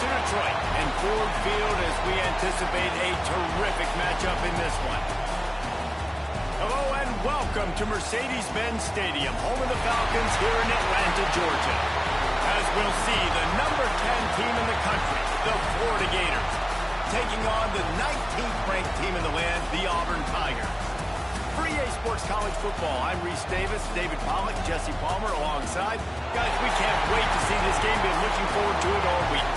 to Detroit and Ford Field as we anticipate a terrific matchup in this one. Hello and welcome to Mercedes-Benz Stadium, home of the Falcons here in Atlanta, Georgia. As we'll see, the number 10 team in the country, the Florida Gators, taking on the 19th ranked team in the land, the Auburn Tigers. For EA Sports College Football, I'm Reese Davis, David Pollack, Jesse Palmer alongside. Guys, we can't wait to see this game. Been looking forward to it all week.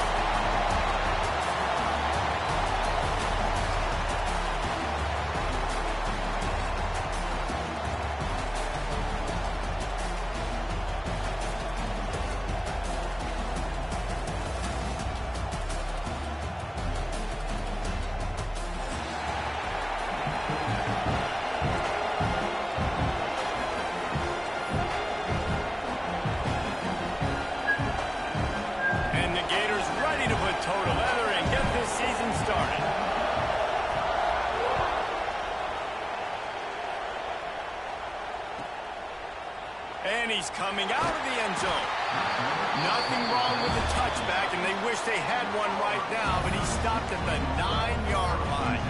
Total leather and get this season started. And he's coming out of the end zone. Nothing wrong with the touchback, and they wish they had one right now, but he stopped at the 9-yard line.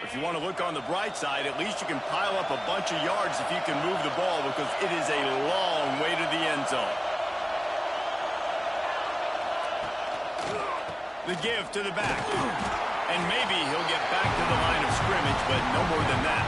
If you want to look on the bright side, at least you can pile up a bunch of yards if you can move the ball, because it is a long way to the end zone. The give to the back. And maybe he'll get back to the line of scrimmage, but no more than that.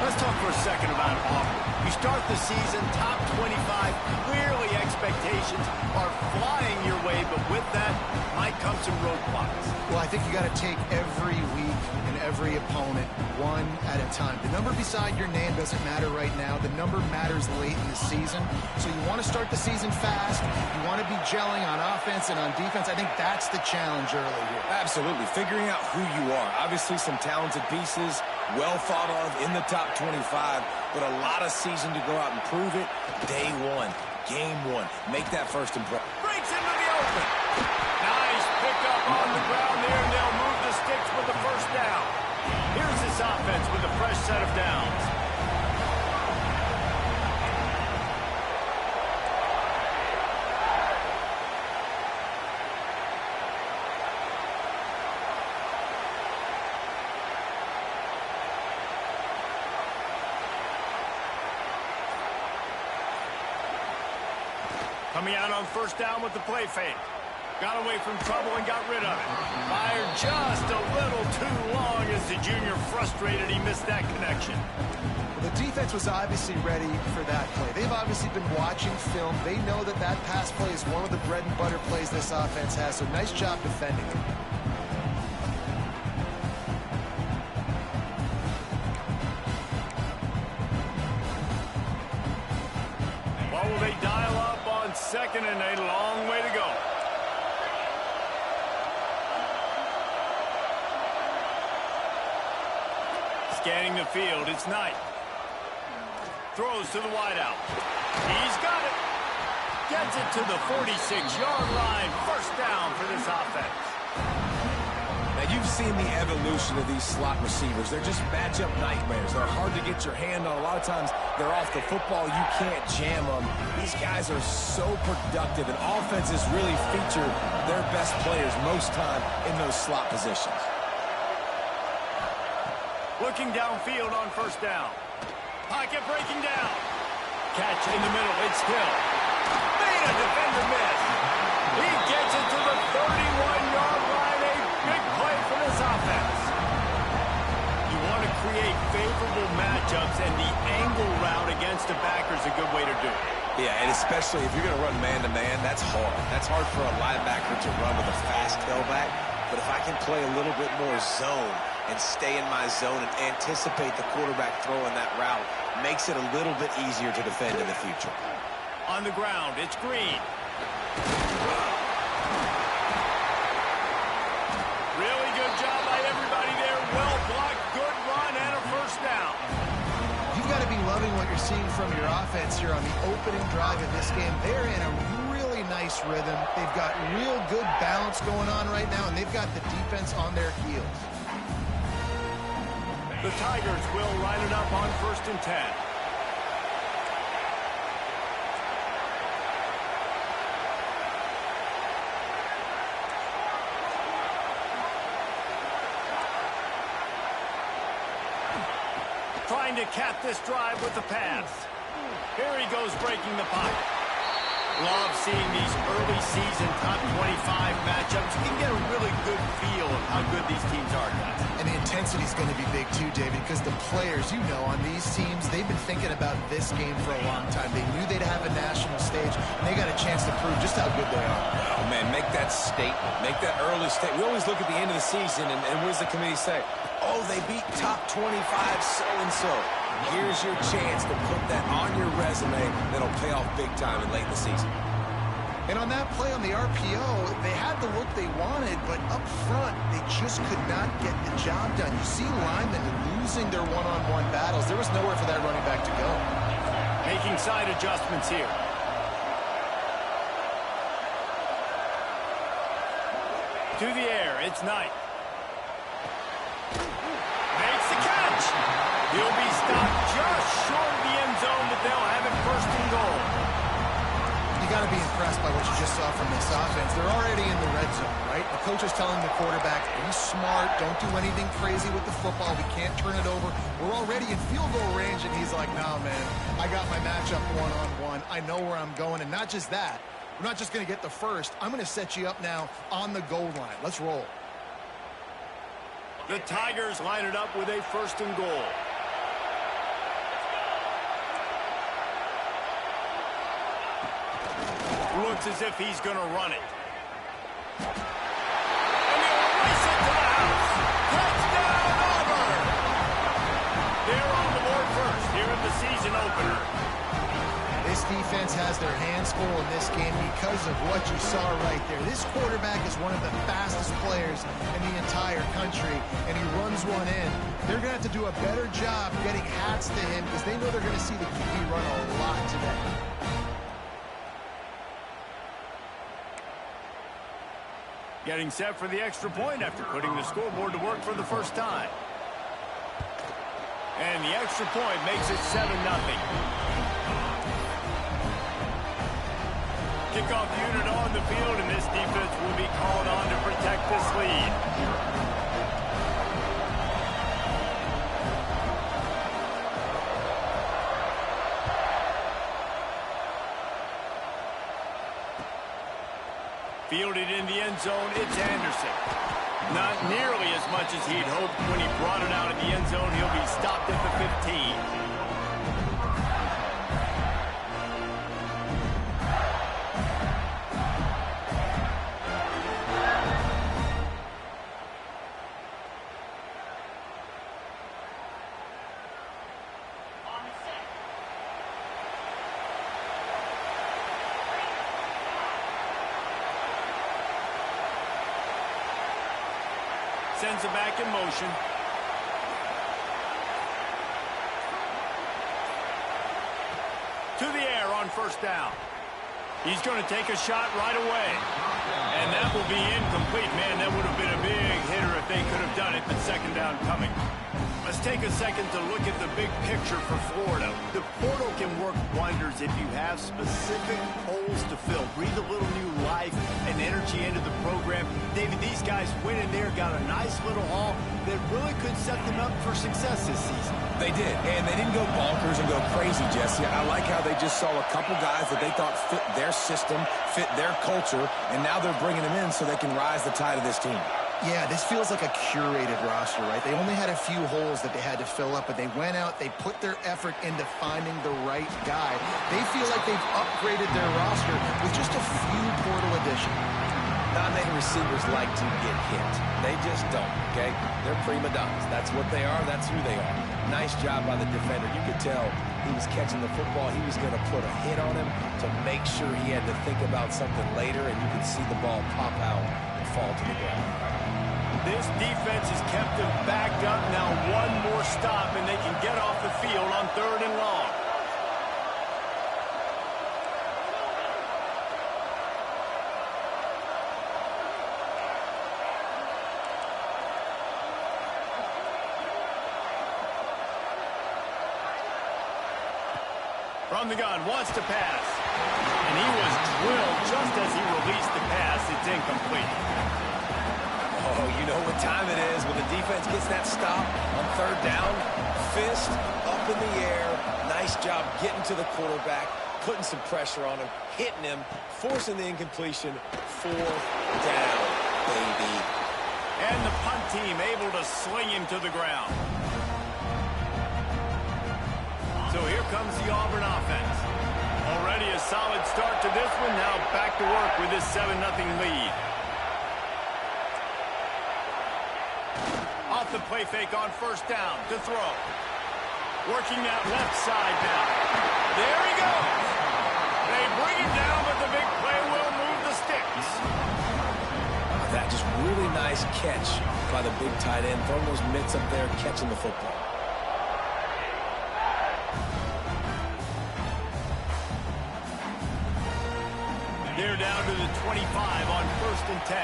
Let's talk for a second about Auburn. You start the season top 25. Clearly expectations are flying your way, but with that might come some roadblocks. Well, I think you got to take every week and every opponent one at a time. The number beside your name doesn't matter right now. The number matters late in the season. So you want to start the season fast. You want to be gelling on offense and on defense. I think that's the challenge early here. Absolutely. Figuring out who you are. Obviously some talented pieces, well thought of in the top 25, but a lot of season to go out and prove it. Day one, game one. Make that first impression. Breaks into the open. Nice pickup on the ground there, and they'll move the sticks with the first down. Here's this offense with a fresh set of downs. Coming out on first down with the play fake. Got away from trouble and got rid of it. Fired just a little too long as the junior frustrated he missed that connection. The defense was obviously ready for that play. They've obviously been watching film. They know that that pass play is one of the bread and butter plays this offense has, so nice job defending it. What will they dial up on second and a long way to go? Scanning the field, it's Knight. Throws to the wideout. He's got it. Gets it to the 46-yard line. First down for this offense. Now, you've seen the evolution of these slot receivers. They're just matchup nightmares. They're hard to get your hand on. A lot of times, they're off the football. You can't jam them. These guys are so productive, and offenses really feature their best players most time in those slot positions. Looking downfield on first down. Pocket breaking down. Catch in the middle. It's still. Made a defender miss. He gets it to the 31-yard line. A big play for this offense. You want to create favorable matchups, and the angle route against a backer is a good way to do it. Yeah, and especially if you're going to run man-to-man, that's hard. That's hard for a linebacker to run with a fast tailback. But if I can play a little bit more zone and stay in my zone and anticipate the quarterback throwing that route, makes it a little bit easier to defend in the future. On the ground, it's Green. Really good job by everybody there. Well blocked, good run, and a first down. You've got to be loving what you're seeing from your offense here on the opening drive of this game. They're in a really nice rhythm. They've got real good balance going on right now, and they've got the defense on their heels. The Tigers will line it up on 1st and 10. Trying to cap this drive with the pass. Here he goes, breaking the pocket. Love seeing these early season top 25 matchups. You can get a really good feel of how good these teams are, guys. And the intensity is going to be big too, David, because the players, you know, on these teams, they've been thinking about this game for a long time. They knew they'd have a national stage, and they got a chance to prove just how good they are. Oh, man, make that statement. Make that early statement. We always look at the end of the season, and what does the committee say? Oh, they beat top 25 so-and-so. Here's your chance to put that on your resume that'll pay off big time in late in the season. And on that play on the RPO, they had the look they wanted, but up front, they just could not get the job done. You see linemen losing their one-on-one battles. There was nowhere for that running back to go. Making side adjustments here. To the air, it's Knight. Makes the catch. He'll be stopped just short of the end zone, but they'll have it 1st and goal. You got to be impressed by what you just saw from this offense. They're already in the red zone, right? The coach is telling the quarterback, be smart, don't do anything crazy with the football. We can't turn it over. We're already in field goal range, and he's like, nah, man, I got my matchup one-on-one. I know where I'm going, and not just that. We're not just going to get the first. I'm going to set you up now on the goal line. Let's roll. The Tigers line it up with a 1st and goal. Looks as if he's going to run it. And he'll race it to the house. Touchdown, Auburn! They're on the board first here in the season opener. This defense has their hands full in this game because of what you saw right there. This quarterback is one of the fastest players in the entire country, and he runs one in. They're going to have to do a better job getting hats to him because they know they're going to see the QB run a lot today. Getting set for the extra point after putting the scoreboard to work for the first time. And the extra point makes it 7-0. Kickoff unit on the field, and this defense will be called on to protect this lead. Fielded in the end zone, it's Anderson. Not nearly as much as he'd hoped when he brought it out of the end zone. He'll be stopped at the 15. Sends it back in motion. To the air on 1st down. He's going to take a shot right away. And that will be incomplete. Man, that would have been a big hitter if they could have done it, but 2nd down coming. Let's take a second to look at the big picture for Florida. The portal can work wonders if you have specific holes to fill. Breathe a little new life and energy into the program. David, these guys went in there, got a nice little haul that really could set them up for success this season. They did, and they didn't go bonkers and go crazy, Jesse. I like how they just saw a couple guys that they thought fit their system, fit their culture, and now they're bringing them in so they can rise the tide of this team. Yeah, this feels like a curated roster, right? They only had a few holes that they had to fill up, but they went out, they put their effort into finding the right guy. They feel like they've upgraded their roster with just a few portal additions. Not many receivers like to get hit. They just don't, okay? They're prima donnas. That's what they are. That's who they are. Nice job by the defender. You could tell he was catching the football. He was going to put a hit on him to make sure he had to think about something later, and you could see the ball pop out and fall to the ground. This defense has kept them backed up. Now one more stop, and they can get off the field on 3rd and long. From the gun, wants to pass. And he was drilled just as he released the pass. It's incomplete. Oh, you know what time it is when the defense gets that stop on 3rd down. Fist up in the air. Nice job getting to the quarterback, putting some pressure on him, hitting him, forcing the incompletion. 4th down, baby. And the punt team able to sling him to the ground. So here comes the Auburn offense. Already a solid start to this one. Now back to work with this 7-0 lead. Off the play fake on 1st down to throw. Working that left side now. There he goes. They bring him down, but the big play will move the sticks. That just really nice catch by the big tight end. Throwing those mitts up there, catching the football. They're down to the 25 on 1st and 10.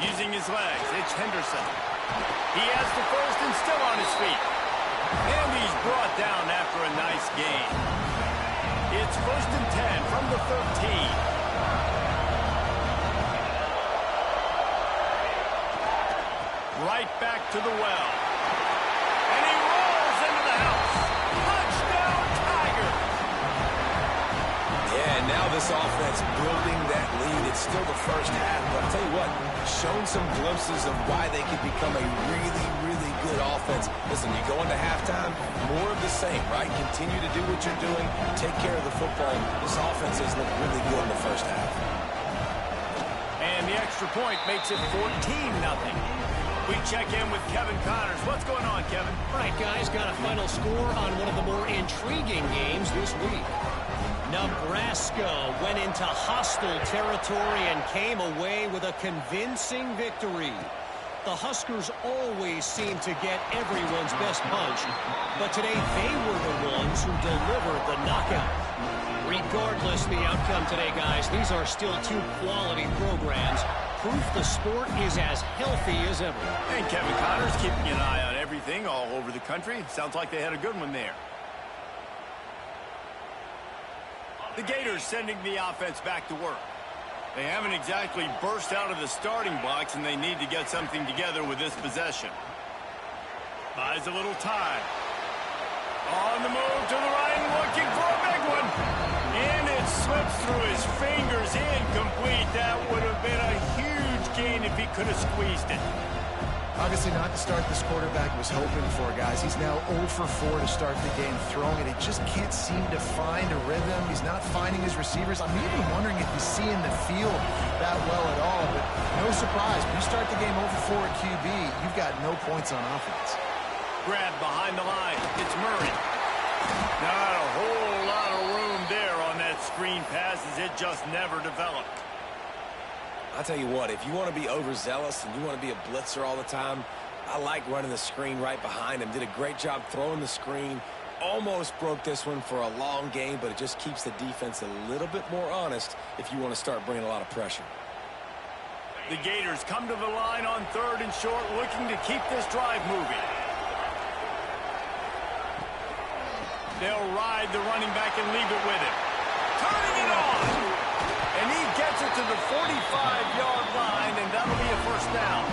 Using his legs, it's Henderson. He has the first and still on his feet. And he's brought down after a nice gain. It's 1st and 10 from the 13. Right back to the well. And he rolls into the house. Touchdown, Tigers! Yeah, and now this offense building that lead. It's still the first half, but I'll tell you what, shown some glimpses of why they could become a really, really good offense. Listen, you go into halftime, more of the same, right? Continue to do what you're doing, take care of the football. This offense has looked really good in the first half. And the extra point makes it 14-0. We check in with Kevin Connors. What's going on, Kevin? All right, guys, got a final score on one of the more intriguing games this week. Nebraska went into hostile territory and came away with a convincing victory. The Huskers always seem to get everyone's best punch, but today they were the ones who delivered the knockout. Regardless the outcome today, guys, these are still 2 quality programs. Proof the sport is as healthy as ever. And Kevin Connors keeping an eye on everything all over the country. Sounds like they had a good one there. The Gators sending the offense back to work. They haven't exactly burst out of the starting blocks, and they need to get something together with this possession. Buys a little time. On the move to the right, looking for a big one. And it slips through his fingers, incomplete. That would have been a huge gain if he could have squeezed it. Obviously not the start this quarterback was hoping for, guys. He's now 0 for 4 to start the game throwing it. He just can't seem to find a rhythm. He's not finding his receivers. I'm even wondering if he's seeing the field that well at all. But no surprise, when you start the game 0 for 4 at QB, you've got no points on offense. Grab behind the line. It's Murray. Not a whole lot of room there on that screen pass as it just never developed. I'll tell you what, if you want to be overzealous and you want to be a blitzer all the time, I like running the screen right behind him. Did a great job throwing the screen. Almost broke this one for a long game, but it just keeps the defense a little bit more honest if you want to start bringing a lot of pressure. The Gators come to the line on 3rd and short, looking to keep this drive moving. They'll ride the running back and leave it with him. Turning it on! And he gets it to the 45-yard line, and that'll be a 1st down.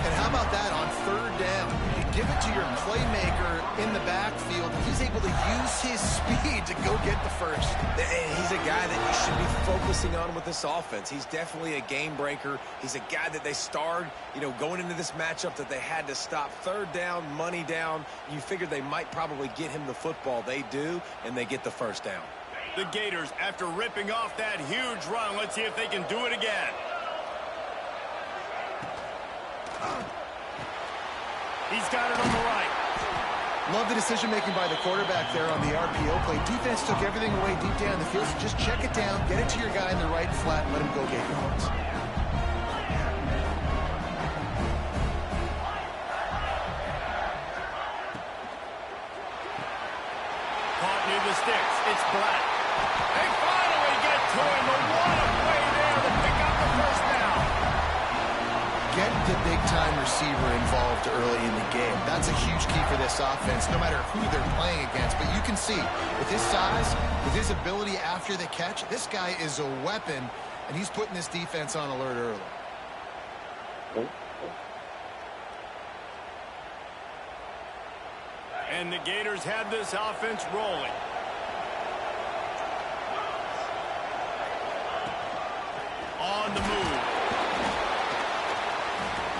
And how about that on 3rd down? You give it to your playmaker in the backfield. He's able to use his speed to go get the first. And he's a guy that you should be focusing on with this offense. He's definitely a game breaker. He's a guy that they starred, going into this matchup that they had to stop. 3rd down, money down. You figured they might probably get him the football. They do, and they get the 1st down. The Gators, after ripping off that huge run, let's see if they can do it again. He's got it on the right. Love the decision-making by the quarterback there on the RPO play. Defense took everything away deep down the field, so just check it down, get it to your guy in the right flat, and let him go get yards. Caught near the sticks. It's Black. They finally get to him. But what a play there to pick up the first down. Get the big-time receiver involved early in the game. That's a huge key for this offense, no matter who they're playing against. But you can see, with his size, with his ability after the catch, this guy is a weapon, and he's putting this defense on alert early. And the Gators have this offense rolling. On the move.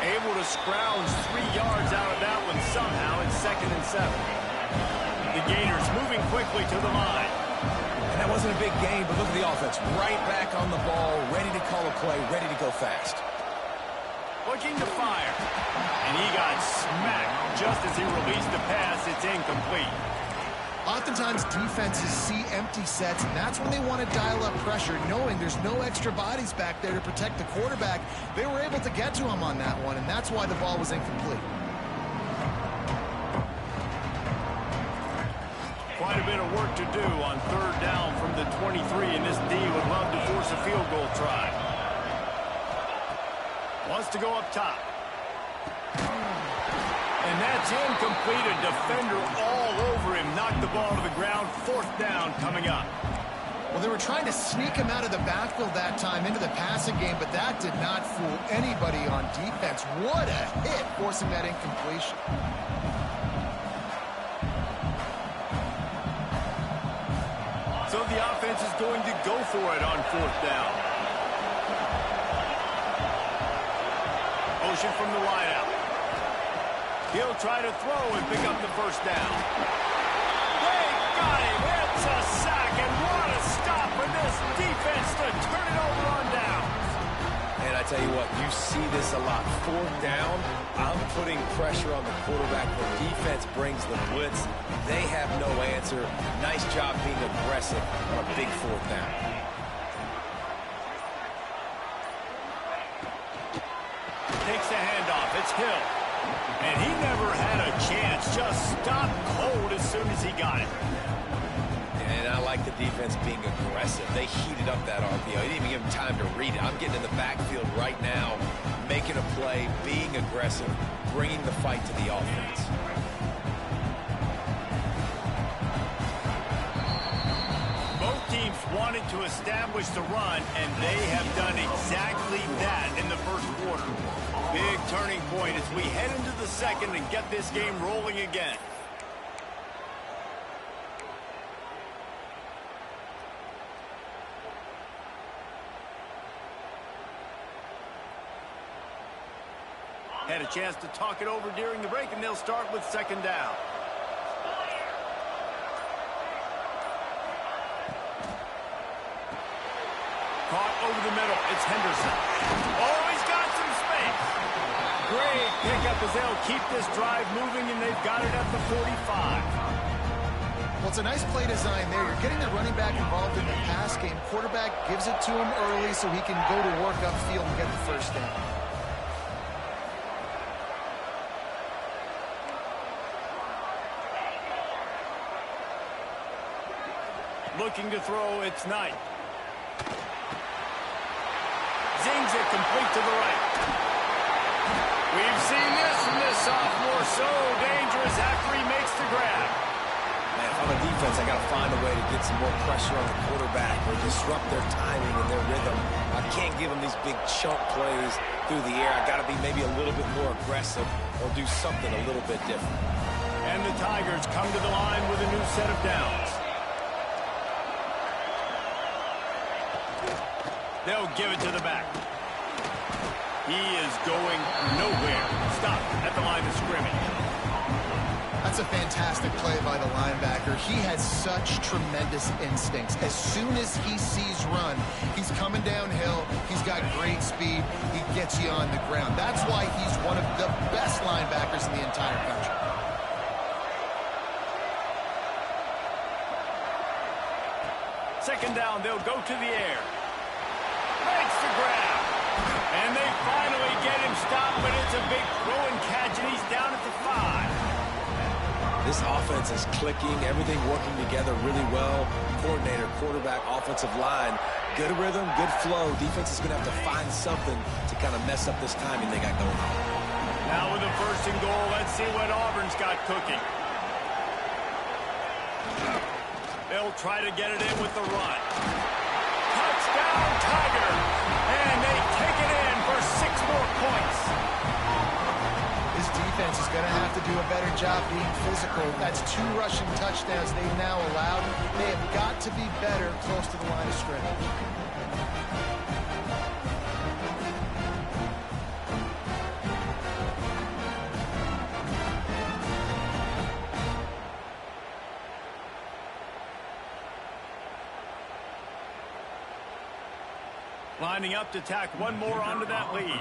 Able to scrounge 3 yards out of that one somehow. It's 2nd and 7. The Gators moving quickly to the line. And that wasn't a big game, but look at the offense. Right back on the ball, ready to call a play, ready to go fast. Looking to fire. And he got smacked just as he released the pass. It's incomplete. Oftentimes, defenses see empty sets, and that's when they want to dial up pressure, knowing there's no extra bodies back there to protect the quarterback. They were able to get to him on that one, and that's why the ball was incomplete. Quite a bit of work to do on 3rd down from the 23, and this D would love to force a field goal try. Wants to go up top. And that's incomplete. A defender all over him. Knocked the ball to the ground. 4th down coming up. Well, they were trying to sneak him out of the backfield that time into the passing game, but that did not fool anybody on defense. What a hit, forcing that incompletion. So the offense is going to go for it on 4th down. Motion from the wideout. He'll try to throw and pick up the first down. They got him. It's a sack, and what a stop for this defense to turn it over on downs. And I tell you what, you see this a lot. 4th down, I'm putting pressure on the quarterback. The defense brings the blitz. They have no answer. Nice job being aggressive on a big 4th down. Takes the handoff. It's Hill. And he never had a chance. Just stopped cold as soon as he got it. And I like the defense being aggressive. They heated up that RPO. They didn't even give him time to read it. I'm getting in the backfield right now, making a play, being aggressive, bringing the fight to the offense. Both teams wanted to establish the run, and they have done exactly that in the first quarter. Big turning point as we head into the second and get this game rolling again. Had a chance to talk it over during the break, and they'll start with 2nd down. Caught over the middle. It's Henderson. Oh, he's got some space. Great pickup as they'll keep this drive moving, and they've got it at the 45. Well, it's a nice play design there. You're getting the running back involved in the pass game. Quarterback gives it to him early so he can go to work upfield and get the first down. Looking to throw, it's Knight. Zings it complete to the right. We've seen this from this sophomore, so dangerous after he makes the grab. Man, if I'm a defense, I got to find a way to get some more pressure on the quarterback or disrupt their timing and their rhythm. I can't give them these big chunk plays through the air. I got to be maybe a little bit more aggressive or do something a little bit different. And the Tigers come to the line with a new set of downs. They'll give it to the back. He is going nowhere. Stop at the line of scrimmage. That's a fantastic play by the linebacker. He has such tremendous instincts. As soon as he sees run, he's coming downhill. He's got great speed. He gets you on the ground. That's why he's one of the best linebackers in the entire country. Second down, they'll go to the air. Makes the grab. And they finally get him stopped, but it's a big throw and catch, and he's down at the 5. This offense is clicking, everything working together really well. Coordinator, quarterback, offensive line, good rhythm, good flow. Defense is going to have to find something to kind of mess up this timing they got going on. Now with a 1st and goal, let's see what Auburn's got cooking. They'll try to get it in with the run. Touchdown, Tigers! And they take it in for 6 more points. This defense is going to have to do a better job being physical. That's 2 rushing touchdowns they've now allowed. They have got to be better close to the line of scrimmage. Lining up to tack one more onto that lead.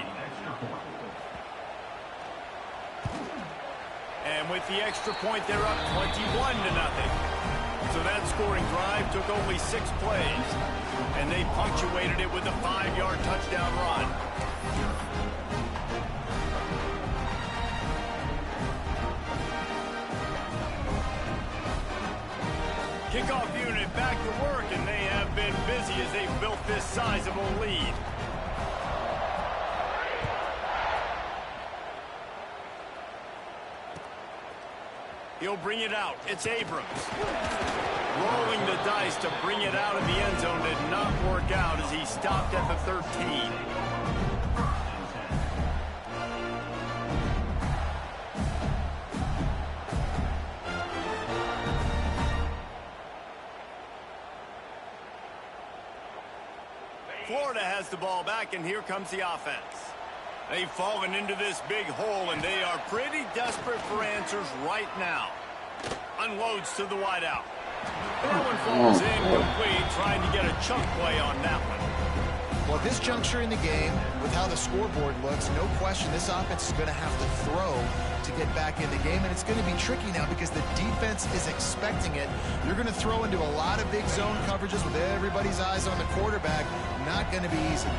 And with the extra point, they're up 21-0. So that scoring drive took only 6 plays. And they punctuated it with a 5-yard touchdown run. Kickoff unit back to work, and they have been busy as they've built this sizable lead. He'll bring it out. It's Abrams. Rolling the dice to bring it out of the end zone did not work out as he stopped at the 13. Florida has the ball back, and here comes the offense. They've fallen into this big hole, and they are pretty desperate for answers right now. Unloads to the wideout. Throwing falls incomplete, trying to get a chunk play on that one. Well, at this juncture in the game, with how the scoreboard looks, no question this offense is going to have to throw to get back in the game, and it's going to be tricky now because the defense is expecting it. You're going to throw into a lot of big zone coverages with everybody's eyes on the quarterback. Not going to be easy.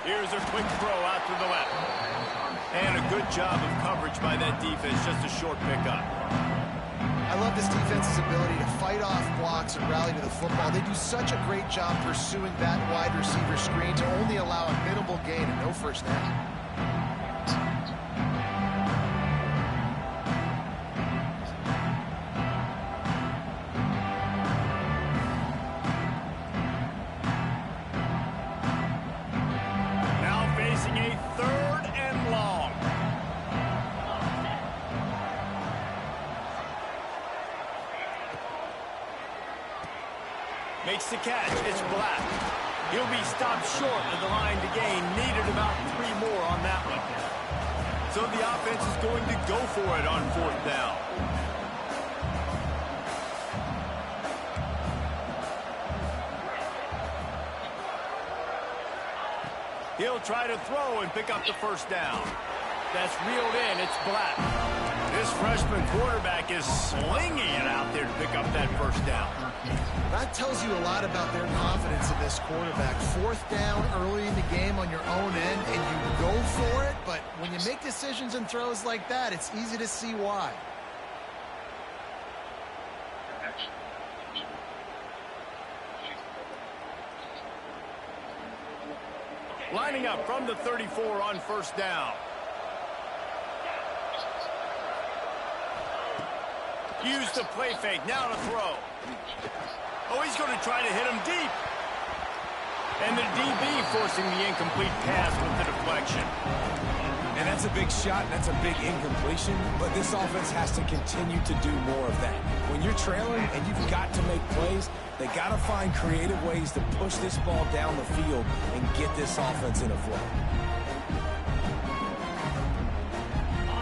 Here's a quick throw out to the left. And a good job of coverage by that defense, just a short pickup. I love this defense's ability to fight off blocks and rally to the football. They do such a great job pursuing that wide receiver screen to only allow a minimal gain and no first down. Makes the catch. It's Black. He'll be stopped short of the line to gain. Needed about 3 more on that one. So the offense is going to go for it on 4th down. He'll try to throw and pick up the first down. That's reeled in. It's Black. This freshman quarterback is slinging it out there to pick up that first down. That tells you a lot about their confidence in this quarterback. 4th down early in the game on your own end, and you go for it, but when you make decisions and throws like that, it's easy to see why. Lining up from the 34 on 1st down. Use the play fake. Now to throw. Oh, he's going to try to hit him deep. And the DB forcing the incomplete pass with the deflection. And that's a big shot, and that's a big incompletion, but this offense has to continue to do more of that. When you're trailing and you've got to make plays, they got to find creative ways to push this ball down the field and get this offense in a flow.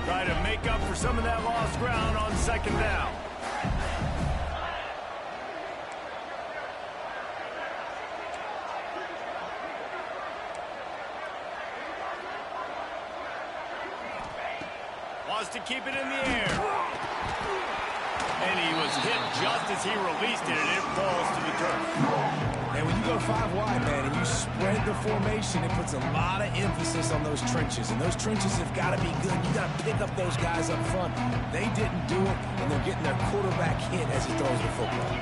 Try to make up for some of that lost ground on 2nd down. Wants to keep it in the air. And he was hit just as he released it, and it falls to the turf. And when you go 5 wide, man, and you spread the formation, it puts a lot of emphasis on those trenches. And those trenches have got to be good. You got to pick up those guys up front. They didn't do it, and they're getting their quarterback hit as he throws the football.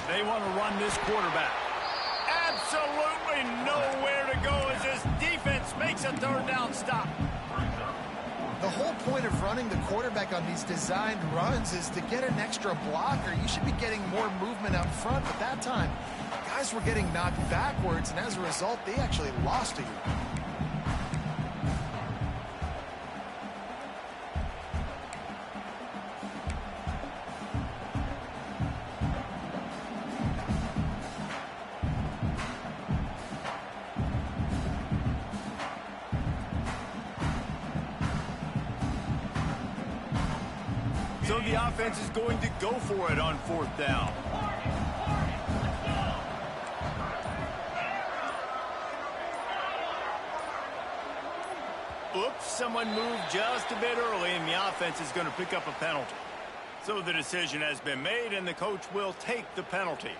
They want to run this quarterback. Absolutely nowhere to go as this defense makes a third down stop. The whole point of running the quarterback on these designed runs is to get an extra blocker. You should be getting more movement up front, but that time, guys were getting knocked backwards, and as a result, they actually lost to you. So the offense is going to go for it on 4th down. Oops, someone moved just a bit early, and the offense is going to pick up a penalty. So the decision has been made, and the coach will take the penalty.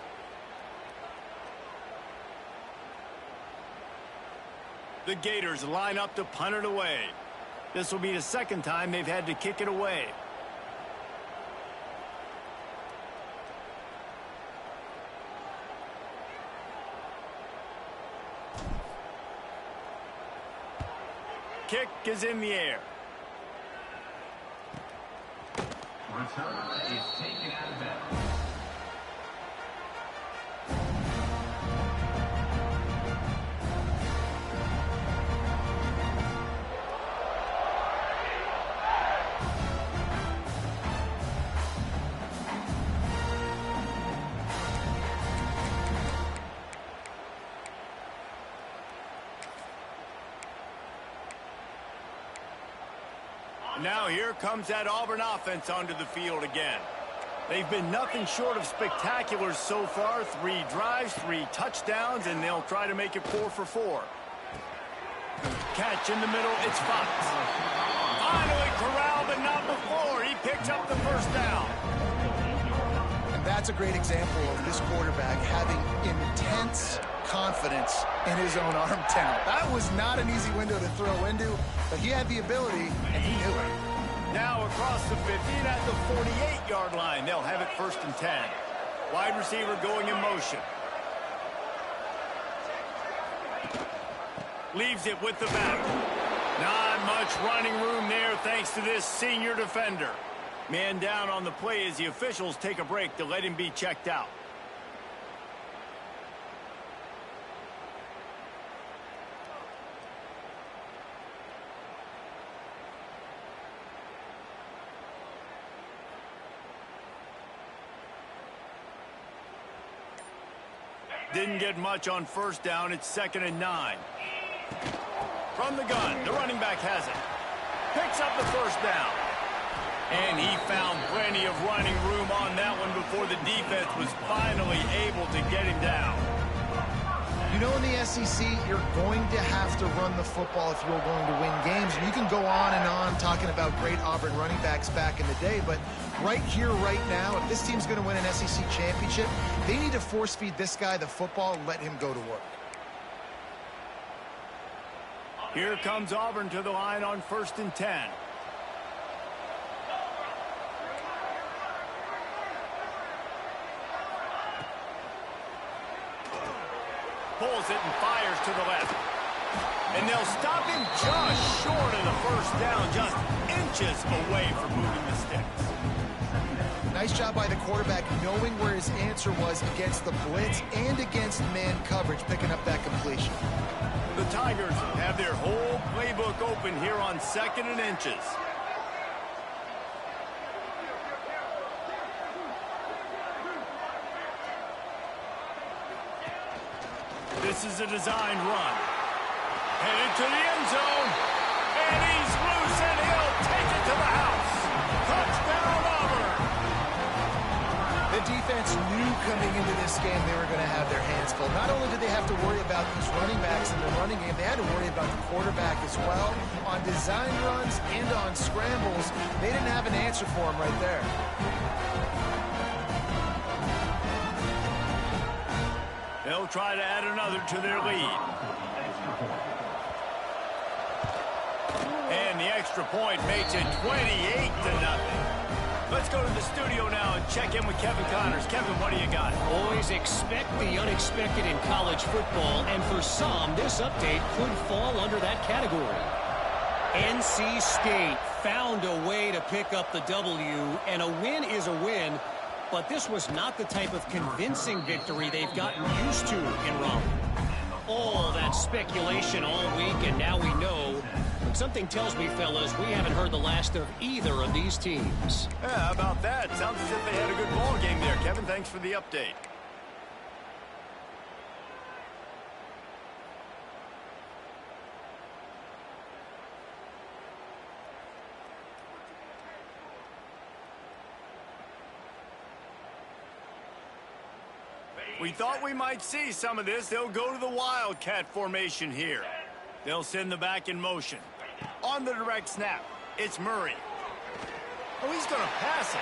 The Gators line up to punt it away. This will be the second time they've had to kick it away. Kick is in the air. Return is taken out of bounds. Now here comes that Auburn offense onto the field again. They've been nothing short of spectacular so far. 3 drives, 3 touchdowns, and they'll try to make it 4 for 4. Catch in the middle, it's Fox. Finally corralled, but not before. He picks up the first down. And that's a great example of this quarterback having intense confidence in his own arm talent. That was not an easy window to throw into, but he had the ability, and he knew it. Now across the 50 and at the 48-yard line. They'll have it 1st and 10. Wide receiver going in motion. Leaves it with the back. Not much running room there thanks to this senior defender. Man down on the play as the officials take a break to let him be checked out. Didn't get much on 1st down. It's 2nd and 9. From the gun, the running back has it. Picks up the 1st down. And he found plenty of running room on that one before the defense was finally able to get him down. You know, in the SEC, you're going to have to run the football if you're going to win games. And you can go on and on talking about great Auburn running backs back in the day, but right here, right now, if this team's going to win an SEC championship, they need to force-feed this guy the football and let him go to work. Here comes Auburn to the line on 1st and 10. Pulls it and fires to the left. And they'll stop him just short of the 1st down, just inches away from moving the sticks. Nice job by the quarterback knowing where his answer was against the blitz and against man coverage, picking up that completion. The Tigers have their whole playbook open here on 2nd and inches. This is a designed run. Headed to the end zone. And he's loose, and he'll take it to the house. Touchdown, Auburn. The defense knew coming into this game they were going to have their hands full. Not only did they have to worry about these running backs in the running game, they had to worry about the quarterback as well. On design runs and on scrambles, they didn't have an answer for him right there. They'll try to add another to their lead. And the extra point makes it 28-0. Let's go to the studio now and check in with Kevin Connors. Kevin, what do you got? Always expect the unexpected in college football, and for some, this update could fall under that category. NC State found a way to pick up the W, and a win is a win, but this was not the type of convincing victory they've gotten used to in Rome. All that speculation all week, and now we know. Something tells me, fellas, we haven't heard the last of either of these teams. Yeah, how about that? Sounds as if they had a good ball game there. Kevin, thanks for the update. We thought we might see some of this. They'll go to the Wildcat formation here. They'll send the back in motion. On the direct snap, it's Murray. Oh, he's going to pass it.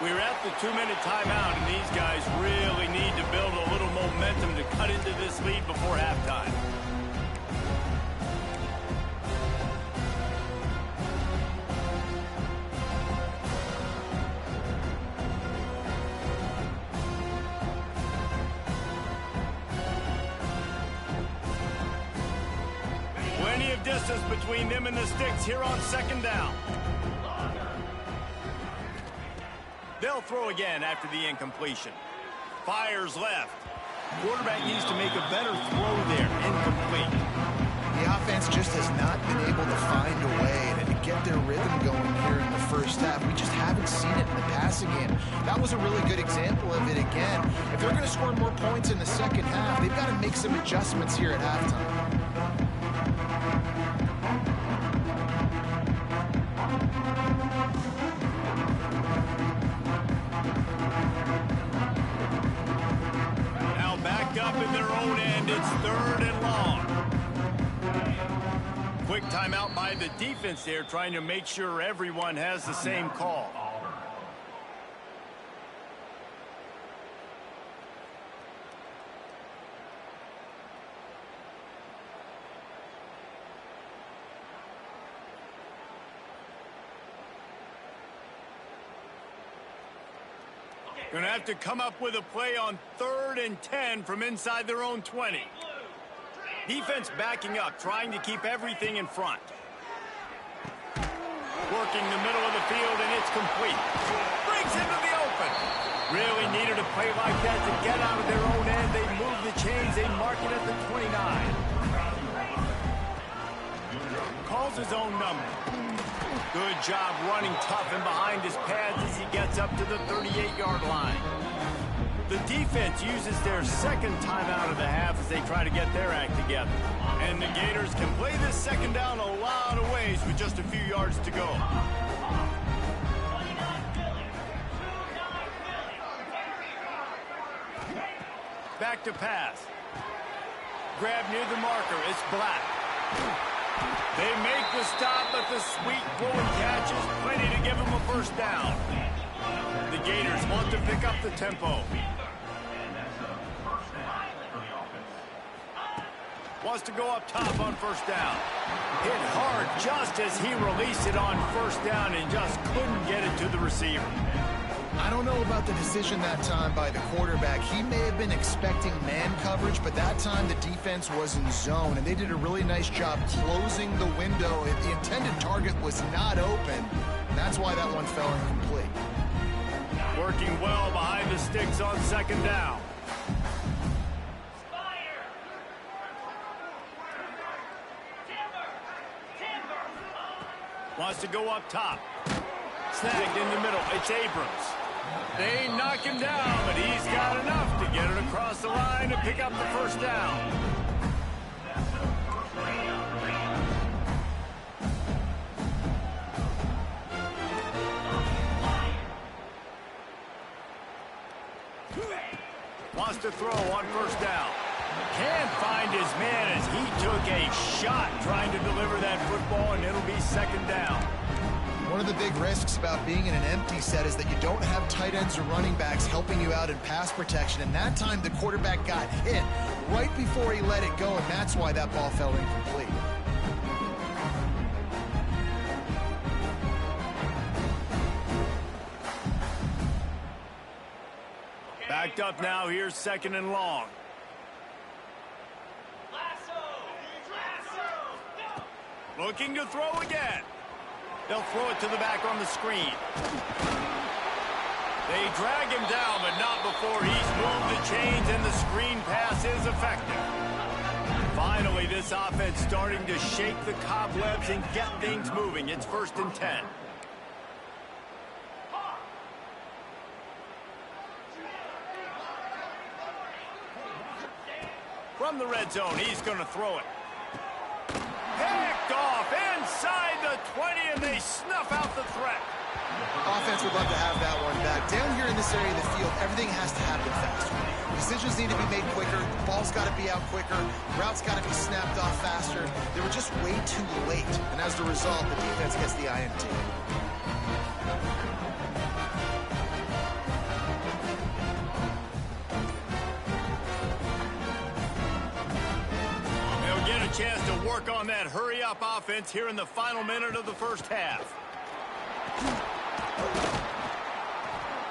We're at the 2-minute timeout, and these guys really need to build a little momentum to cut into this lead before halftime. Distance between them and the sticks here on second down. They'll throw again after the incompletion. Fires left. Quarterback needs to make a better throw there. Incomplete. The offense just has not been able to find a way to get their rhythm going here in the first half. We just haven't seen it in the passing game. That was a really good example of it again. If they're going to score more points in the second half, they've got to make some adjustments here at halftime. Quick timeout by the defense there, trying to make sure everyone has the same call. Going to have to come up with a play on 3rd and 10 from inside their own 20. Defense backing up, trying to keep everything in front. Working the middle of the field, and it's complete. Brings into the open. Really needed a play like that to get out of their own end. They move the chains. They mark it at the 29. Calls his own number. Good job running tough and behind his pads as he gets up to the 38-yard line. The defense uses their second timeout of the half as they try to get their act together. And the Gators can play this second down a lot of ways with just a few yards to go. Back to pass. Grab near the marker. It's Black. They make the stop, but the sweet pulling catch is plenty to give them a first down. The Gators want to pick up the tempo. Wants to go up top on first down. Hit hard just as he released it on first down and just couldn't get it to the receiver. I don't know about the decision that time by the quarterback. He may have been expecting man coverage, but that time the defense was in zone, and they did a really nice job closing the window. The intended target was not open, and that's why that one fell incomplete. Working well behind the sticks on second down. Wants to go up top. Snagged in the middle. It's Abrams. They knock him down, but he's got enough to get it across the line to pick up the first down. to throw on first down. Can't find his man as he took a shot trying to deliver that football, and it'll be second down. One of the big risks about being in an empty set is that you don't have tight ends or running backs helping you out in pass protection. And that time the quarterback got hit right before he let it go, and that's why that ball fell incomplete. Backed up now, here's second and long. Looking to throw again. They'll throw it to the back on the screen. They drag him down, but not before he's moved the chains, and the screen pass is effective. Finally, this offense starting to shake the cobwebs and get things moving. It's 1st and 10. From the red zone, he's going to throw it. Picked off inside the 20, and they snuff out the threat. Offense would love to have that one back. Down here in this area of the field, everything has to happen faster. Decisions need to be made quicker. The ball's got to be out quicker. Routes got to be snapped off faster. They were just way too late, and as a result, the defense gets the INT. Chance to work on that hurry-up offense here in the final minute of the first half.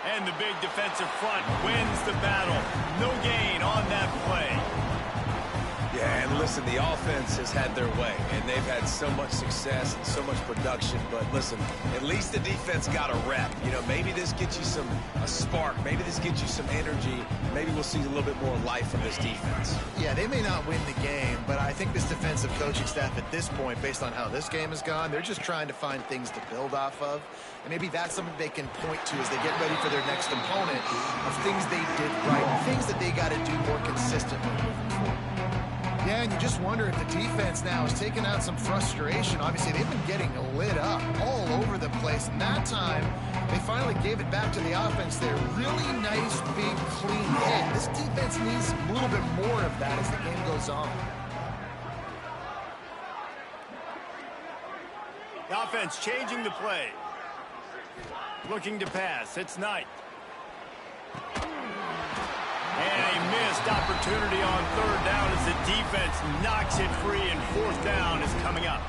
And the big defensive front wins the battle. No gain on that play. Yeah, and listen, the offense has had their way, and they've had so much success and so much production. But listen, at least the defense got a rep. You know, maybe this gets you a spark. Maybe this gets you some energy. Maybe we'll see a little bit more life from this defense. Yeah, they may not win the game, but I think this defensive coaching staff at this point, based on how this game has gone, they're just trying to find things to build off of. And maybe that's something they can point to as they get ready for their next opponent of things they did right, things that they got to do more consistently moving forward. Yeah, and you just wonder if the defense now is taking out some frustration. Obviously, they've been getting lit up all over the place. And that time, they finally gave it back to the offense there. Really nice, big, clean hit. This defense needs a little bit more of that as the game goes on. The offense changing the play. Looking to pass. It's Knight. And a missed opportunity on third down as the defense knocks it free, and fourth down is coming up.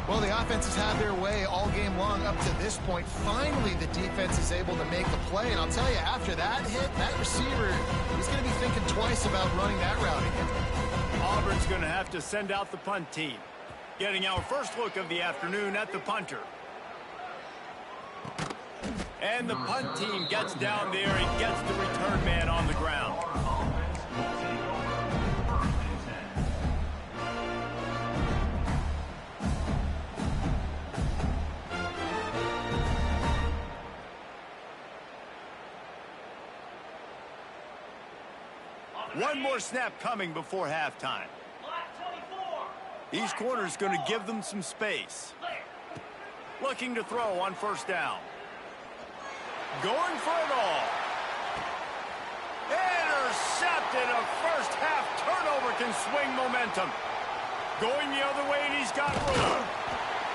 Well, the offense has had their way all game long up to this point. Finally, the defense is able to make a play. And I'll tell you, after that hit, that receiver, he's going to be thinking twice about running that route again. Auburn's going to have to send out the punt team. Getting our first look of the afternoon at the punter. And the punt team gets down there and gets the return man on the ground. One more snap coming before halftime. These corners going to give them some space. Looking to throw on first down. Going for it all. Intercepted. A first half turnover can swing momentum. Going the other way, and he's got room.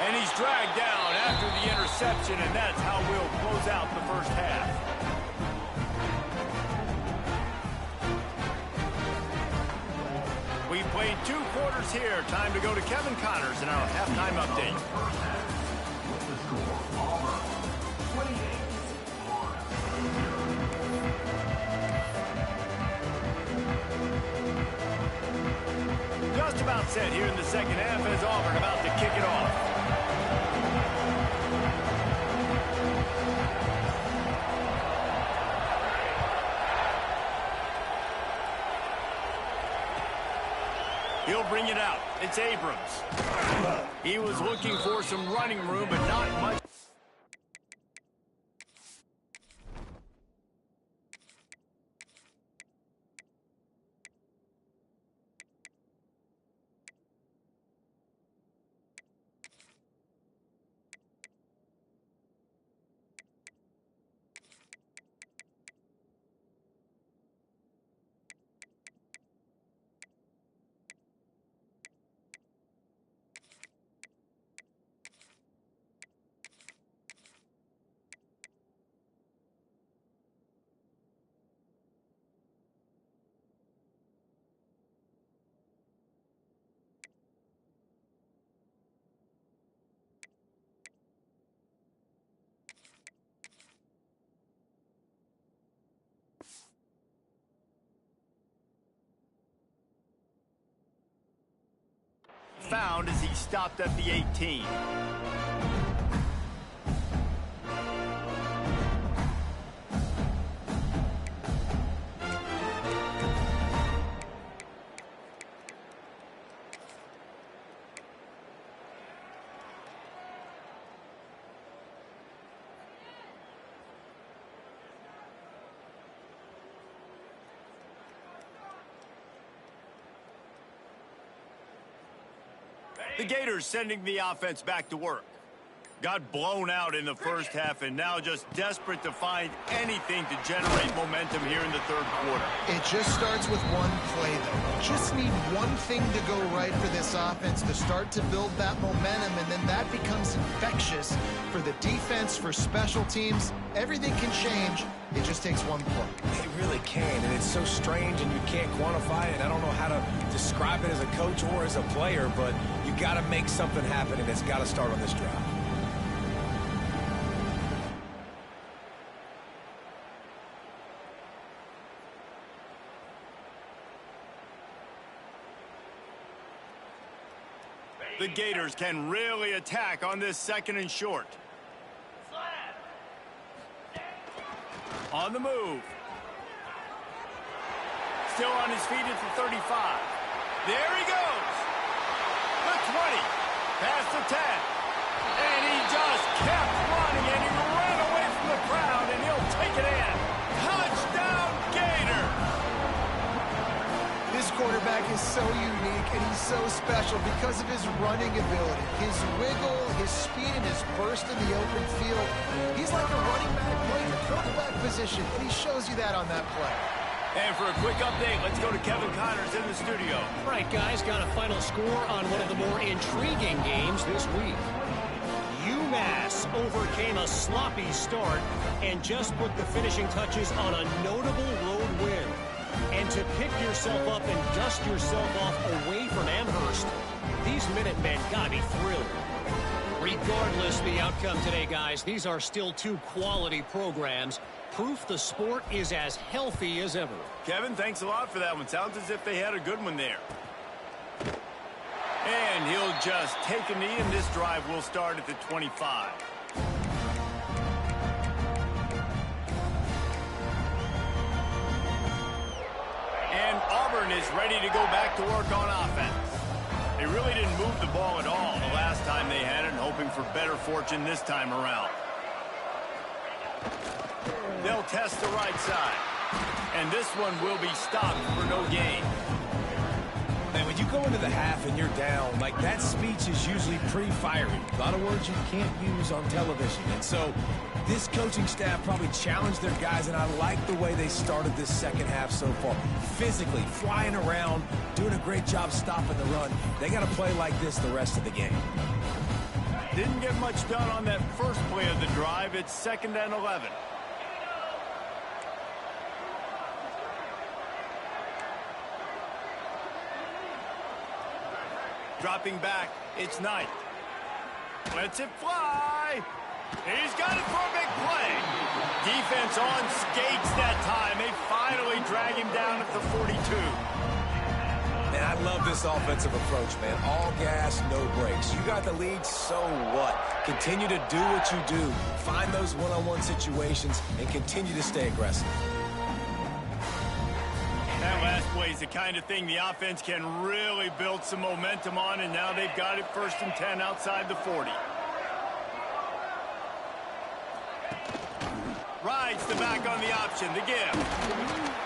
And he's dragged down after the interception, and that's how we'll close out the first half. We played 2 quarters here. Time to go to Kevin Connors in our halftime update. Just about set here in the second half as Auburn about to kick it off. He'll bring it out. It's Abrams. He was looking for some running room, but not much. found as he stopped at the 18. The Gators sending the offense back to work. Got blown out in the first half and now just desperate to find anything to generate momentum here in the third quarter. It just starts with one play, though. Just need one thing to go right for this offense to start to build that momentum, and then that becomes infectious for the defense, for special teams. Everything can change. It just takes one play. It really can, and it's so strange, and you can't quantify it. I don't know how to describe it as a coach or as a player, but you got to make something happen, and it's got to start on this drive. The Gators can really attack on this 2nd and short. On the move. Still on his feet at the 35. There he goes. The 20. Past the 10. And he just kept running, and he ran away from the crowd, and he'll take it in. Touchdown, Gator! This quarterback is so unique, and he's so special because of his running ability, his wiggle, his speed, and his burst in the open field. He's like a running back playing the quarterback position, and he shows you that on that play. And for a quick update, let's go to Kevin Connors in the studio. Right, guys, got a final score on one of the more intriguing games this week. UMass overcame a sloppy start and just put the finishing touches on a notable road win. And to pick yourself up and dust yourself off away from Amherst, these Minutemen gotta be thrilled. Regardless the outcome today, guys, these are still two quality programs. Proof the sport is as healthy as ever. Kevin, thanks a lot for that one. Sounds as if they had a good one there. And he'll just take a knee, and this drive will start at the 25. And Auburn is ready to go back to work on offense. They really didn't move the ball at all the last time they had it, hoping for better fortune this time around. They'll test the right side. And this one will be stopped for no gain. Man, when you go into the half and you're down, like that speech is usually pretty fiery. A lot of words you can't use on television. And so this coaching staff probably challenged their guys, and I like the way they started this second half so far. Physically, flying around, doing a great job stopping the run. They got to play like this the rest of the game. Didn't get much done on that first play of the drive. It's 2nd and 11. Dropping back, it's Knight. Lets it fly. He's got it for a big play. Defense on skates that time. They finally drag him down at the 42. Man, I love this offensive approach, man. All gas, no brakes. You got the lead, so what? Continue to do what you do. Find those one-on-one situations and continue to stay aggressive. That last play is the kind of thing the offense can really build some momentum on, and now they've got it 1st and 10 outside the 40. Rides the back on the option, the give.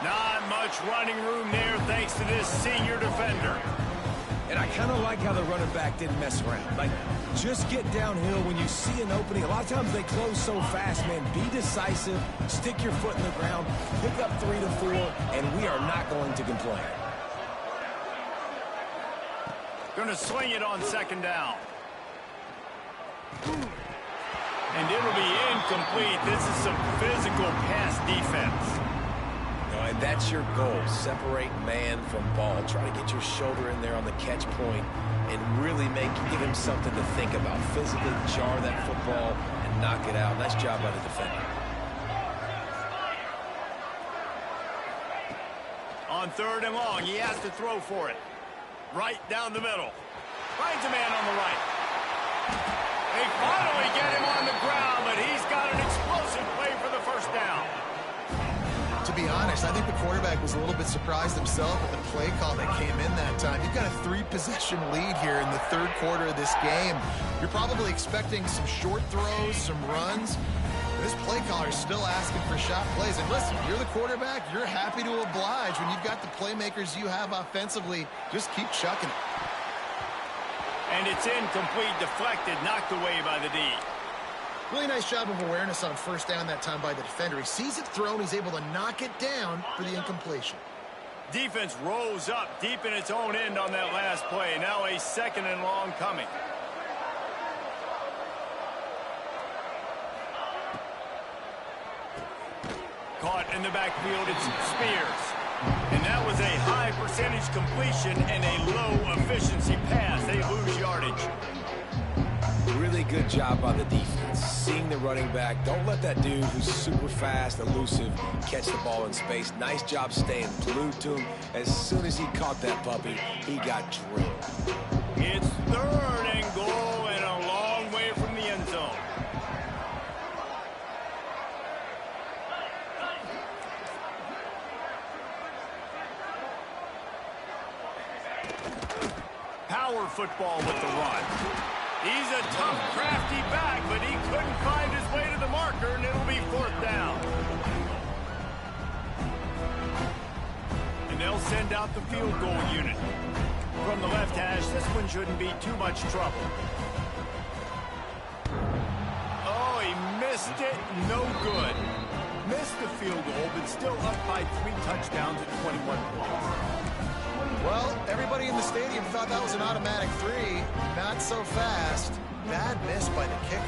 Not much running room there thanks to this senior defender. And I kind of like how the running back didn't mess around. Like, just get downhill when you see an opening. A lot of times they close so fast, man. Be decisive, stick your foot in the ground, pick up 3 to 4, and we are not going to complain. Going to swing it on 2nd down. And it'll be incomplete. This is some physical pass defense. And that's your goal. Separate man from ball. Try to get your shoulder in there on the catch point and really give him something to think about. Physically jar that football and knock it out. Nice job by the defender. On 3rd and long, he has to throw for it. Right down the middle. Finds a man on the right. They finally get him on the ground, but he's got an explosive play for the first down. To be honest, I think the quarterback was a little bit surprised himself with the play call that came in that time. You've got a 3-possession lead here in the third quarter of this game. You're probably expecting some short throws, some runs. This play caller is still asking for shot plays. And listen, you're the quarterback. You're happy to oblige when you've got the playmakers you have offensively. Just keep chucking it. And it's incomplete, deflected, knocked away by the D. Really nice job of awareness on first down that time by the defender. He sees it thrown. He's able to knock it down for the incompletion. Defense rose up deep in its own end on that last play. Now a second and long coming. Caught in the backfield, it's Spears. And that was a high percentage completion and a low efficiency pass. They lose yardage. Really good job by the defense. Seeing the running back. Don't let that dude who's super fast, elusive, catch the ball in space. Nice job staying glued to him. As soon as he caught that puppy, he got drilled. It's third and goal and a long way from the end zone. Power football with the run. He's a tough, crafty back, but he couldn't find his way to the marker, and it'll be fourth down. And they'll send out the field goal unit. From the left hash, this one shouldn't be too much trouble. Oh, he missed it. No good. Missed the field goal, but still up by 3 touchdowns at 21 points. Well, everybody in the stadium thought that was an automatic 3. Not so fast. Bad miss by the kicker.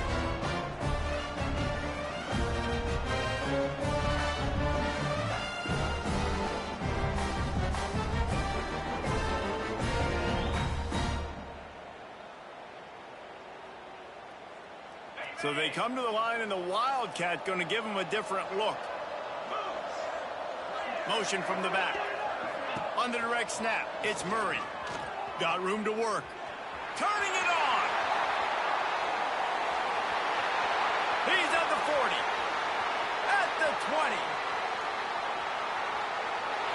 So they come to the line, and the Wildcat going to give them a different look. Motion from the back. On the direct snap, it's Murray. Got room to work. Turning it on. He's at the 40. At the 20.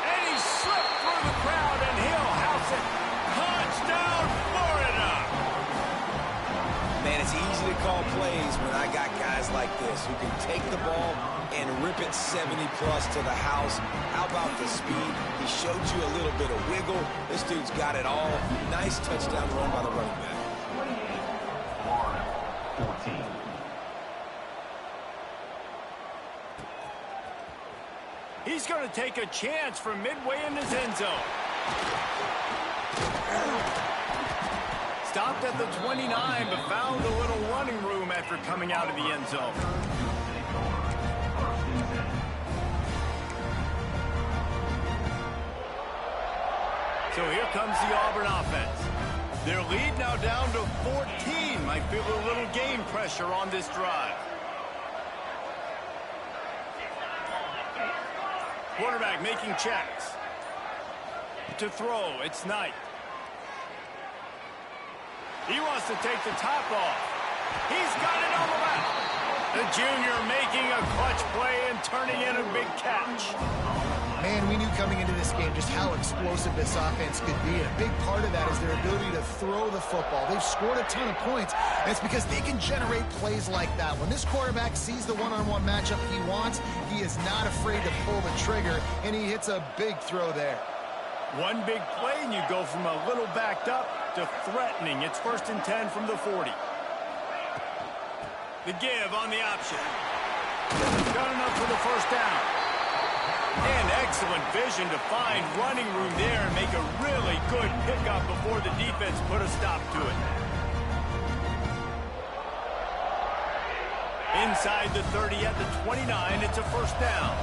And he slipped through the crowd, and he'll house it. Touchdown, Florida. Man, it's easy to call plays when I got guys like this who can take the ball and rip it 70-plus to the house. How about the speed? He showed you a little bit of wiggle. This dude's got it all. Nice touchdown run by the running back. 28, 14. He's going to take a chance from midway in his end zone. Stopped at the 29, but found a little running room after coming out of the end zone. So here comes the Auburn offense. Their lead now down to 14. Might feel a little game pressure on this drive. Quarterback making checks. To throw, it's Knight. He wants to take the top off. He's got it on the left. The junior making a clutch play and turning in a big catch. Man, we knew coming into this game just how explosive this offense could be. And a big part of that is their ability to throw the football. They've scored a ton of points, and it's because they can generate plays like that. When this quarterback sees the one-on-one matchup he wants, he is not afraid to pull the trigger, and he hits a big throw there. One big play, and you go from a little backed up to threatening. It's 1st and 10 from the 40. The give on the option. Got enough for the first down. And excellent vision to find running room there and make a really good pickup before the defense put a stop to it. Inside the 30 at the 29, it's a first down.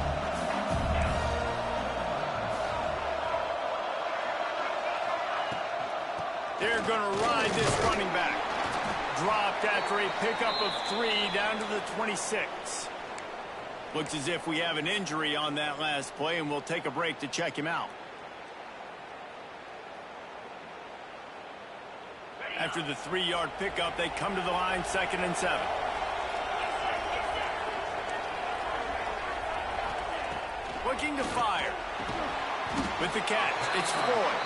They're going to ride this running back. Dropped after a pickup of 3 down to the 26. Looks as if we have an injury on that last play, and we'll take a break to check him out. After the 3-yard pickup, they come to the line, 2nd and 7. Looking to fire. With the catch, it's Floyd.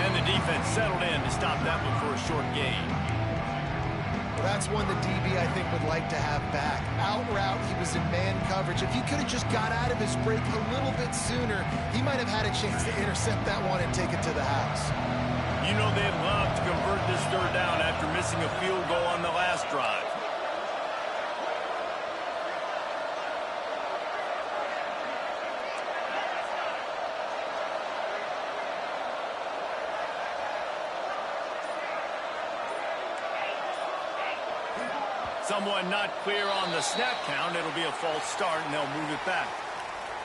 And the defense settled in to stop that one for a short gain. Well, that's one the DB, I think, would like to have back. Out route, he was in man coverage. If he could have just got out of his break a little bit sooner, he might have had a chance to intercept that one and take it to the house. You know they'd love to convert this 3rd down after missing a field goal on the last drive. Someone not clear on the snap count. It'll be a false start, and they'll move it back.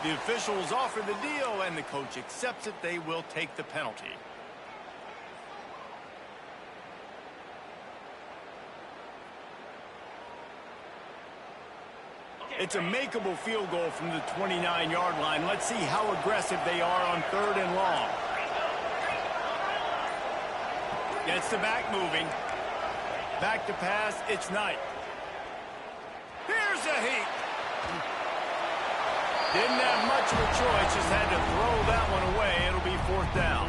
The officials offer the deal, and the coach accepts it. They will take the penalty. It's a makeable field goal from the 29-yard line. Let's see how aggressive they are on 3rd and long. Gets the back moving. Back to pass, it's Knight. Here's a heat. Didn't have much of a choice, just had to throw that one away. It'll be 4th down.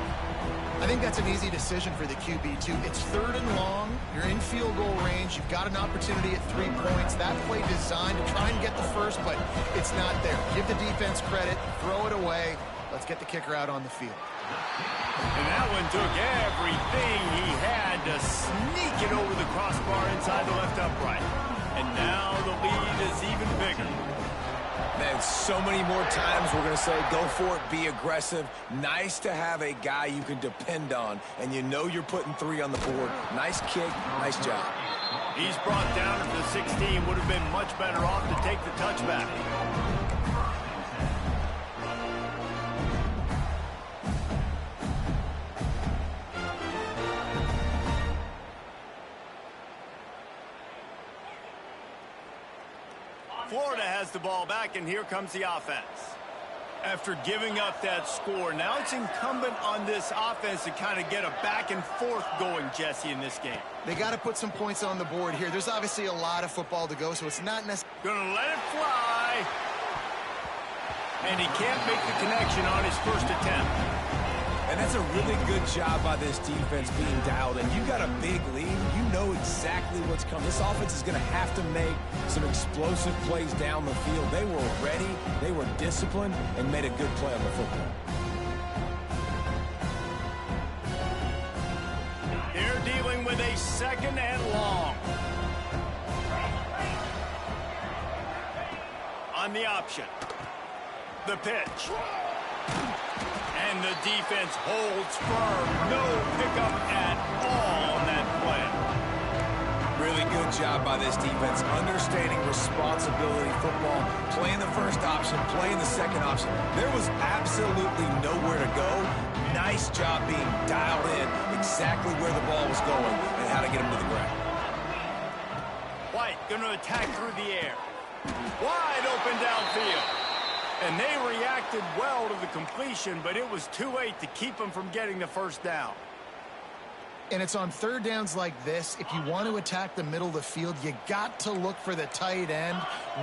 I think that's an easy decision for the QB, too. It's 3rd and long. You're in field goal range. You've got an opportunity at 3 points. That play designed to try and get the first, but it's not there. Give the defense credit. Throw it away. Let's get the kicker out on the field. And that one took everything he had to sneak it over the crossbar inside the left upright. And now the lead is even bigger. Man, so many more times we're going to say, go for it, be aggressive. Nice to have a guy you can depend on, and you know you're putting 3 on the board. Nice kick, nice job. He's brought down at the 16. Would have been much better off to take the touchback. Florida has the ball back, and here comes the offense. After giving up that score, now it's incumbent on this offense to kind of get a back and forth going, Jesse, in this game. They got to put some points on the board here. There's obviously a lot of football to go, so it's not necessarily... Gonna let it fly. And he can't make the connection on his first attempt. And that's a really good job by this defense being dialed in. You got a big lead. You know exactly what's coming. This offense is going to have to make some explosive plays down the field. They were ready, they were disciplined, and made a good play on the football. They're dealing with a 2nd and long. On the option. The pitch. And the defense holds firm. No pickup at all on that play. Really good job by this defense. Understanding responsibility football. Playing the first option, playing the second option. There was absolutely nowhere to go. Nice job being dialed in exactly where the ball was going and how to get him to the ground. White going to attack through the air. Wide open downfield. And they reacted well to the completion, but it was too late to keep them from getting the first down. And it's on 3rd downs like this. If you want to attack the middle of the field, you got to look for the tight end.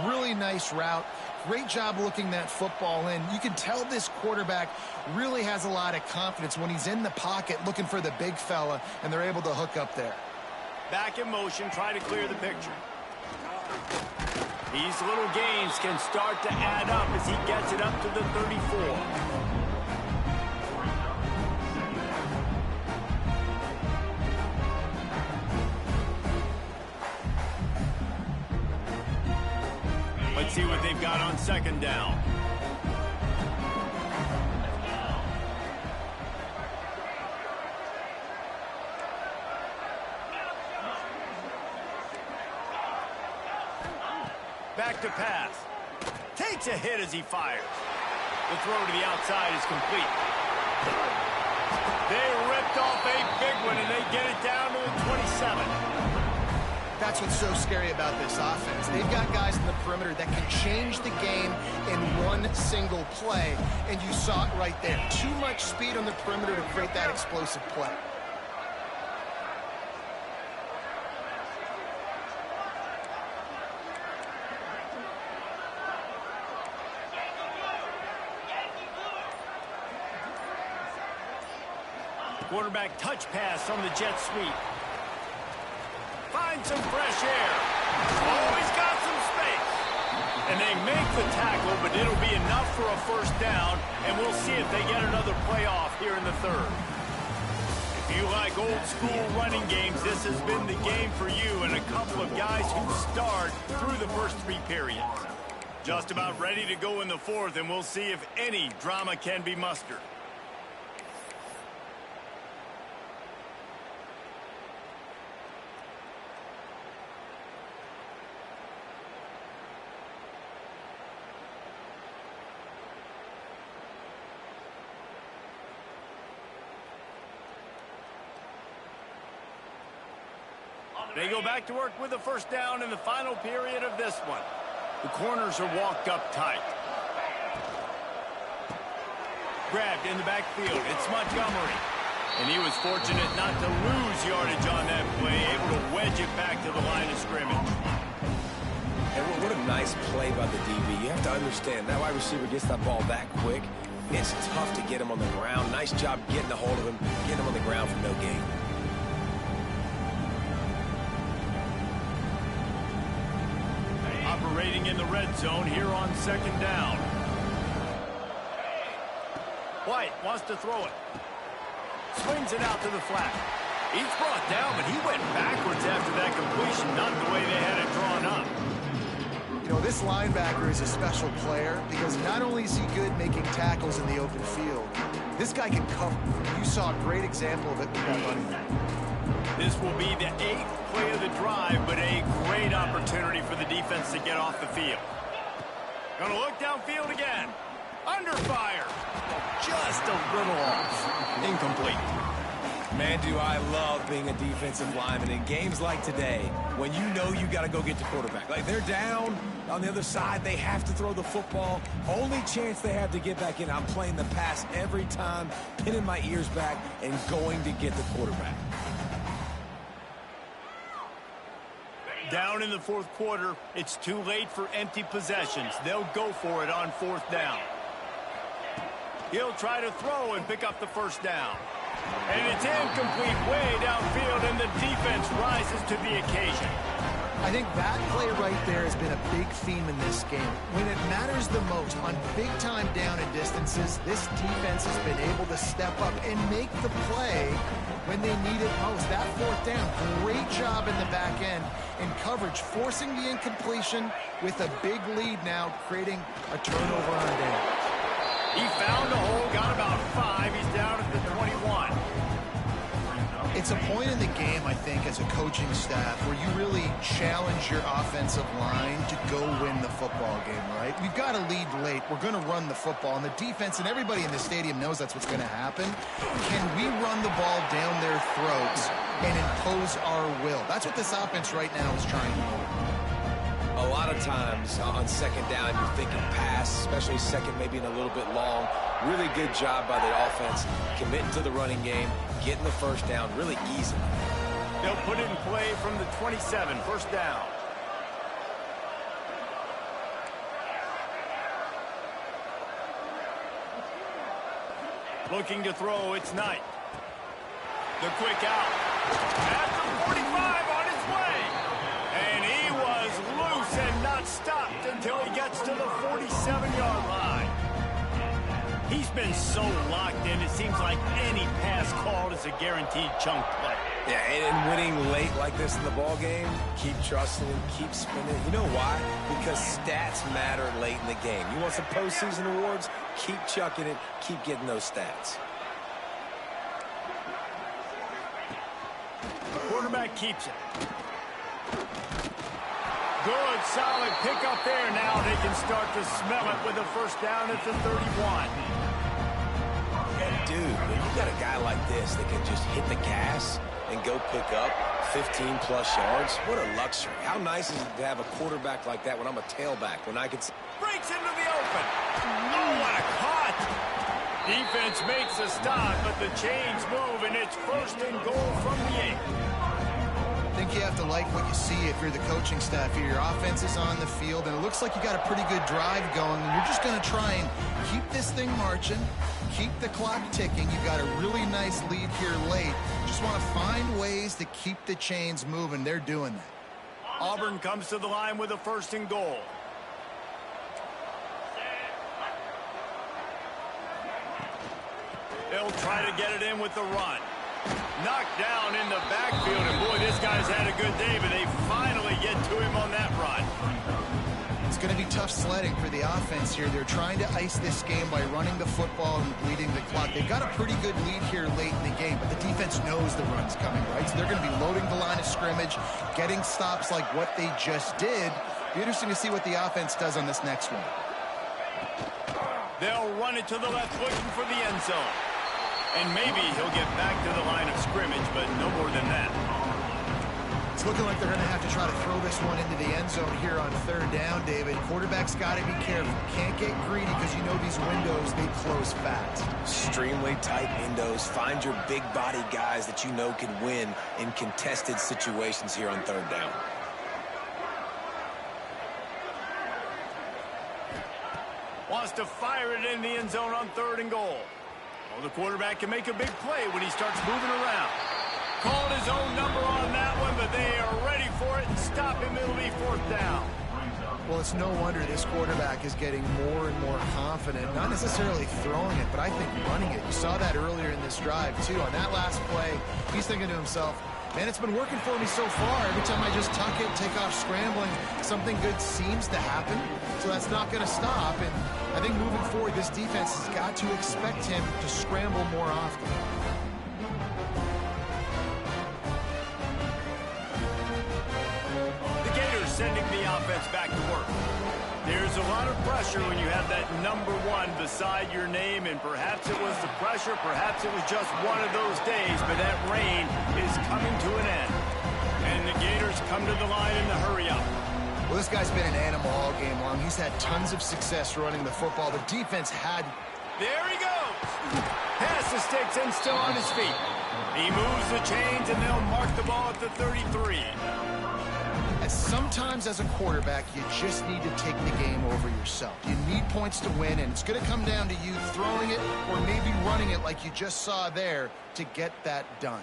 Really nice route. Great job looking that football in. You can tell this quarterback really has a lot of confidence when he's in the pocket looking for the big fella, and they're able to hook up there. Back in motion, try to clear the picture. These little gains can start to add up as he gets it up to the 34. Let's see what they've got on 2nd down. Back to pass. Takes a hit as he fires. The throw to the outside is complete. They ripped off a big one, and they get it down to the 27. That's what's so scary about this offense. They've got guys in the perimeter that can change the game in one single play, and you saw it right there. Too much speed on the perimeter to create that explosive play. Quarterback touch pass on the jet sweep. Find some fresh air. Oh, he's got some space. And they make the tackle, but it'll be enough for a first down, and we'll see if they get another playoff here in the third. If you like old school running games, this has been the game for you and a couple of guys who start through the first 3 periods. Just about ready to go in the fourth, and we'll see if any drama can be mustered. They go back to work with the first down in the final period of this one. The corners are walked up tight. Grabbed in the backfield. It's Montgomery. And he was fortunate not to lose yardage on that play, able to wedge it back to the line of scrimmage. And what a nice play by the DB. You have to understand, that wide receiver gets that ball that quick. It's tough to get him on the ground. Nice job getting a hold of him, getting him on the ground for no gain. Operating in the red zone here on second down. White wants to throw it. Swings it out to the flat. He's brought down, but he went backwards after that completion, not the way they had it drawn up. You know, this linebacker is a special player because not only is he good making tackles in the open field, this guy can cover. You saw a great example of it with that running back. This will be the 8th play of the drive, but a great opportunity for the defense to get off the field. Going to look downfield again. Under fire. Just a little off. Incomplete. Man, do I love being a defensive lineman in games like today when you know you got to go get the quarterback. Like, they're down on the other side. They have to throw the football. Only chance they have to get back in. I'm playing the pass every time, pinning my ears back and going to get the quarterback. Down in the fourth quarter, it's too late for empty possessions. They'll go for it on fourth down. He'll try to throw and pick up the first down. And it's incomplete way downfield, and the defense rises to the occasion. I think that play right there has been a big theme in this game. When it matters the most, on big-time down and distances, this defense has been able to step up and make the play when they need it most. That fourth down, great job in the back end in coverage, forcing the incompletion with a big lead now, creating a turnover on down. He found a hole, got about 5. He's down at the 21. It's a point in the game, I think, as a coaching staff where you really challenge your offensive line to go win the football game, right? We've got to lead late. We're going to run the football. And the defense and everybody in the stadium knows that's what's going to happen. Can we run the ball down their throats and impose our will? That's what this offense right now is trying to do. A lot of times on second down, you're thinking pass, especially second, maybe in a little bit long. Really good job by the offense, committing to the running game, getting the first down, really easy. They'll put it in play from the 27, first down. Looking to throw, it's Knight. The quick out. At the 45 on his way. And he was loose and not stopped until he gets to the 47-yard line. He's been so locked in, it seems like any pass called is a guaranteed chunk play. Yeah, and winning late like this in the ball game, keep trusting him, keep spinning. You know why? Because stats matter late in the game. You want some postseason awards? Keep chucking it, keep getting those stats. Quarterback keeps it. Good, solid pickup there. Now they can start to smell it with a first down at the 31. And dude, when you got a guy like this that can just hit the gas and go pick up 15-plus yards, what a luxury. How nice is it to have a quarterback like that when I'm a tailback, when I can... Breaks into the open. Oh, what a cut. Defense makes a stop, but the chains move, and it's first and goal from the 8. I think you have to like what you see if you're the coaching staff here. Your offense is on the field, and it looks like you got a pretty good drive going, and you're just going to try and keep this thing marching, keep the clock ticking. You've got a really nice lead here late. Just want to find ways to keep the chains moving. They're doing that. Auburn comes to the line with a 1st and goal. They'll try to get it in with the run. Knocked down in the backfield, and boy, this guy's had a good day, but they finally get to him on that run. It's going to be tough sledding for the offense here. They're trying to ice this game by running the football and bleeding the clock. They've got a pretty good lead here late in the game, but the defense knows the run's coming, right? So they're going to be loading the line of scrimmage, getting stops like what they just did. Be interesting to see what the offense does on this next one. They'll run it to the left, looking for the end zone. And maybe he'll get back to the line of scrimmage, but no more than that. It's looking like they're going to have to try to throw this one into the end zone here on 3rd down, David. Quarterback's got to be careful. Can't get greedy because you know these windows, they close fast. Extremely tight windows. Find your big body guys that you know can win in contested situations here on 3rd down. Wants to fire it in the end zone on 3rd and goal. Well, the quarterback can make a big play when he starts moving around. Called his own number on that one, but they are ready for it and stop him. It'll be 4th down. Well, it's no wonder this quarterback is getting more and more confident. Not necessarily throwing it, but I think running it. You saw that earlier in this drive, too. On that last play, he's thinking to himself, man, it's been working for me so far. Every time I just tuck it, take off scrambling, something good seems to happen. So that's not going to stop. And I think moving forward, this defense has got to expect him to scramble more often. The Gators sending the offense back to work. There's a lot of pressure when you have that number 1 beside your name, and perhaps it was the pressure, perhaps it was just one of those days, but that rain is coming to an end. And the Gators come to the line in the hurry up. Well, this guy's been an animal all game long. He's had tons of success running the football. The defense had... There he goes! Pass the sticks and still on his feet. He moves the chains, and they'll mark the ball at the 33. And sometimes as a quarterback, you just need to take the game over yourself. You need points to win, and it's going to come down to you throwing it or maybe running it like you just saw there to get that done.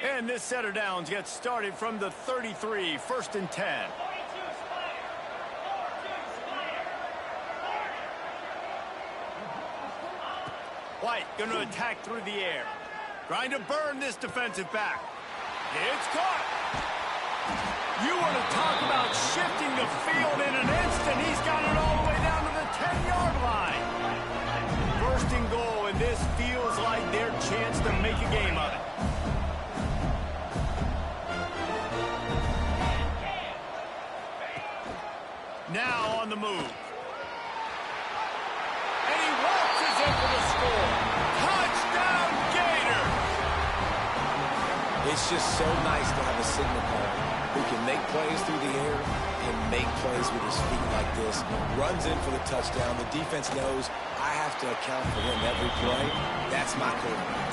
And this set of downs gets started from the 33, 1st and 10. White going to attack through the air. Trying to burn this defensive back. It's caught. You want to talk about shifting the field in an instant. He's got it all the way down to the 10-yard line. 1st and goal, and this feels like their chance to make a game of it. Now on the move. And he waltzes in for the score. Touchdown, Gator! It's just so nice to have a signal caller who can make plays through the air and make plays with his feet like this. Runs in for the touchdown. The defense knows I have to account for him every play. That's my quarterback.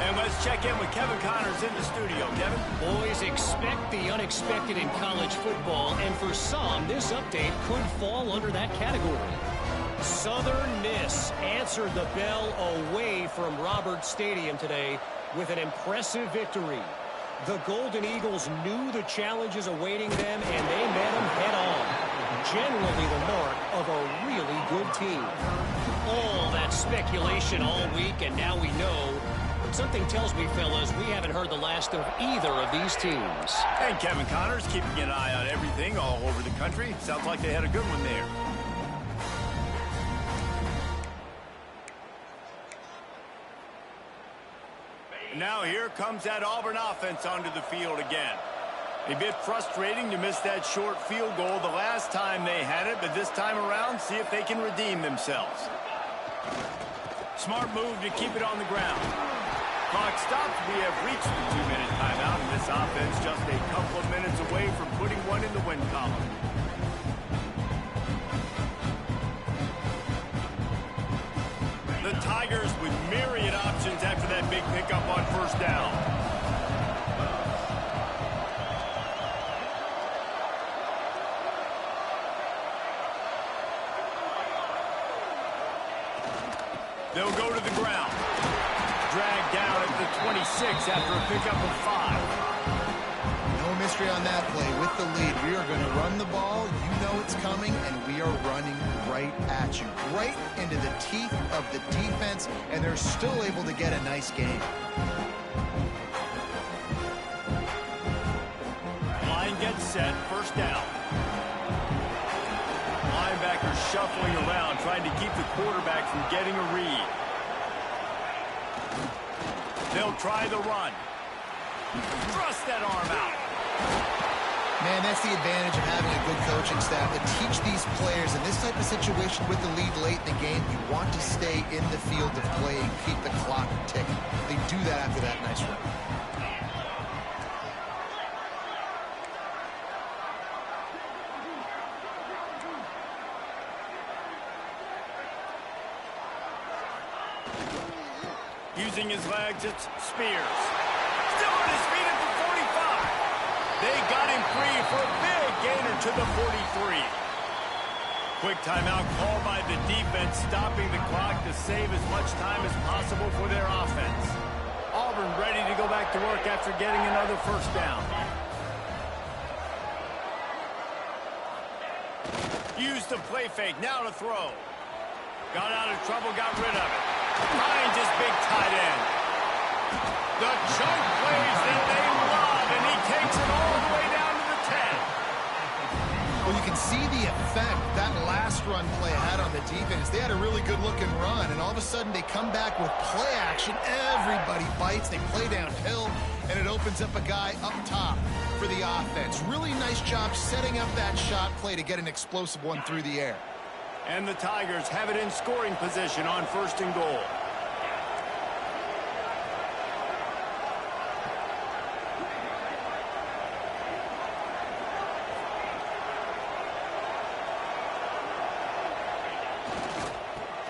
And let's check in with Kevin Connors in the studio. Kevin? Boys, expect the unexpected in college football, and for some, this update could fall under that category. Southern Miss answered the bell away from Roberts Stadium today with an impressive victory. The Golden Eagles knew the challenges awaiting them, and they met them head-on. Generally the mark of a really good team. All that speculation all week, and now we know. But something tells me, fellas, we haven't heard the last of either of these teams. And Kevin Connors keeping an eye on everything all over the country. Sounds like they had a good one there. Now here comes that Auburn offense onto the field again. A bit frustrating to miss that short field goal the last time they had it, but this time around, see if they can redeem themselves. Smart move to keep it on the ground. Clock stops. We have reached the 2-minute timeout, and this offense just a couple of minutes away from putting one in the win column. The Tigers with myriad options after that big pickup on 1st down. They'll go to the ground. Dragged down at the 26 after a pickup of 5. No mystery on that play. With the lead, we are going to run the ball. You know it's coming, and we are running right at you. Right into the teeth of the defense, and they're still able to get a nice game. Line gets set. First down. Linebacker shuffling around, trying to keep the quarterback from getting a read. They'll try the run. Thrust that arm out. Man, that's the advantage of having a good coaching staff to teach these players in this type of situation with the lead late in the game. You want to stay in the field of play and keep the clock ticking. They do that after that nice run. Using his legs, it's Spears. Still on his feet at the 45. They got him free for a big gainer to the 43. Quick timeout called by the defense, stopping the clock to save as much time as possible for their offense. Auburn ready to go back to work after getting another first down. Used the play fake, now to throw. Got out of trouble, got rid of it. Finds his big tight end. The chunk plays that they love, and he takes it all the way down to the 10. Well, you can see the effect that last run play had on the defense. They had a really good-looking run, and all of a sudden they come back with play action. Everybody bites. They play downhill, and it opens up a guy up top for the offense. Really nice job setting up that shot play to get an explosive one through the air. And the Tigers have it in scoring position on 1st and goal.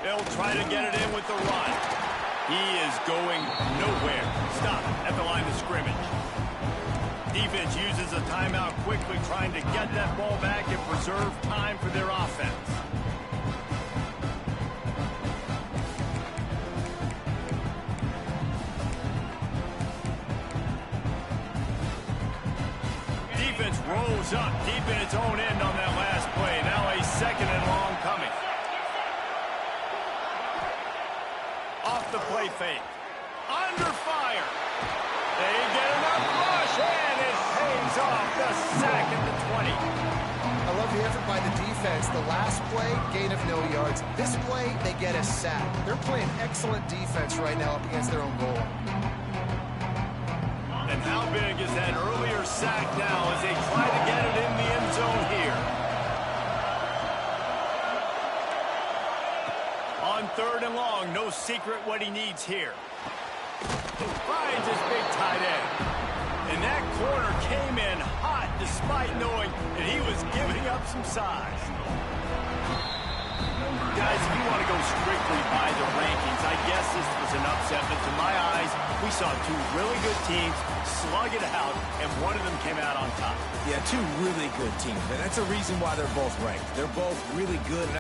They'll try to get it in with the run. He is going nowhere. Stop at the line of scrimmage. Defense uses a timeout quickly, trying to get that ball back and preserve time for their offense. Defense rolls up deep in its own end on that last play. Now a 2nd and long coming. Off the play fake. Under fire. They get enough rush, and it pays off. The sack at the 20. I love the effort by the defense. The last play, gain of no yards. This play, they get a sack. They're playing excellent defense right now up against their own goal. And how big is that earlier sack now as they try to get it in the end zone here? On 3rd and long, no secret what he needs here. Finds his big tight end. And that corner came in hot despite knowing that he was giving up some size. Guys, if you want to go strictly by the rankings, I guess this was an upset, but to my eyes, we saw 2 really good teams slug it out, and one of them came out on top. Yeah, 2 really good teams, and that's a reason why they're both ranked. They're both really good.